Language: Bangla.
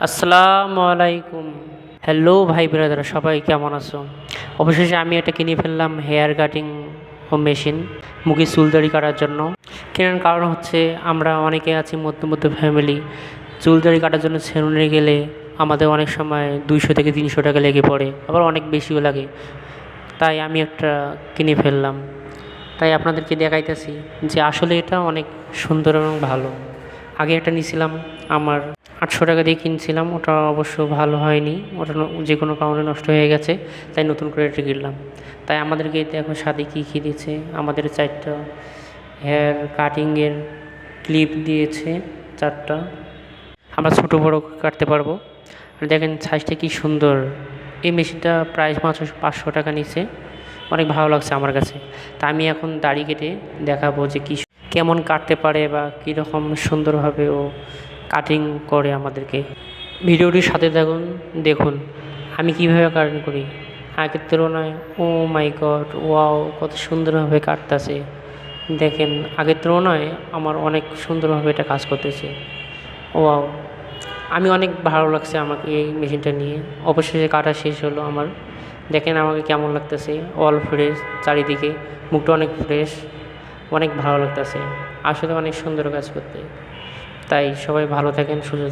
আসসালামু আলাইকুম। হ্যালো ভাই ব্রাদার, সবাই কেমন আছো? অবশেষে আমি এটা কিনে ফেললাম, হেয়ার কাটিং ও মেশিন, মুখে চুল দাড়ি কাটার জন্য। কেনার কারণ হচ্ছে আমরা অনেকে আছি মধ্যবিত্ত ফ্যামিলি, চুল দাড়ি কাটার জন্য সেলুনে গেলে আমাদের অনেক সময় 200 থেকে 300 টাকা লেগে পড়ে, আবার অনেক বেশিও লাগে। তাই আমি একটা কিনে ফেললাম। তাই আপনাদেরকে দেখাইতেছি যে আসলে এটা অনেক সুন্দর এবং ভালো। আগে একটা নিয়েছিলাম, আমার 800 টাকা দিয়ে কিনছিলাম, ওটা অবশ্য ভালো হয়নি, ওটা যে কোনো কারণে নষ্ট হয়ে গেছে, তাই নতুন করে এটা কিনলাম। তাই আমাদেরকে দেখো সাথে কী কী দিয়েছে, আমাদের 4টা হেয়ার কাটিংয়ের ক্লিপ দিয়েছে, 4টা। আমরা ছোটো বড়ো কাটতে পারবো। আর দেখেন সাইজটা কী সুন্দর। এই মেশিনটা প্রাইস মাত্র 500 টাকা নিচ্ছে, অনেক ভালো লাগছে আমার কাছে। তা আমি এখন দাড়ি কেটে দেখাবো যে কেমন কাটতে পারে বা কীরকম সুন্দরভাবে ও কাটিং করে আমাদেরকে। ভিডিওটির সাথে দেখুন আমি কীভাবে কাটিং করি। আগের তুলনায় ও মাই গড, ওয়াও, কত সুন্দরভাবে কাটতেছে। দেখেন আগের তুলনায় আমার অনেক সুন্দরভাবে এটা কাজ করতেছে। ওয়াও, আমি অনেক ভালো লাগছে আমাকে এই মেশিনটা নিয়ে। অবশেষে কাটা শেষ হলো আমার। দেখেন আমাকে কেমন লাগতেছে, অল ফ্রেশ, চারিদিকে মুখটা অনেক ফ্রেশ, অনেক ভালো লাগতেছে। আসলে অনেক সুন্দর কাজ করতে। তাই সবাই ভালো থাকেন, সুস্থ থাকেন।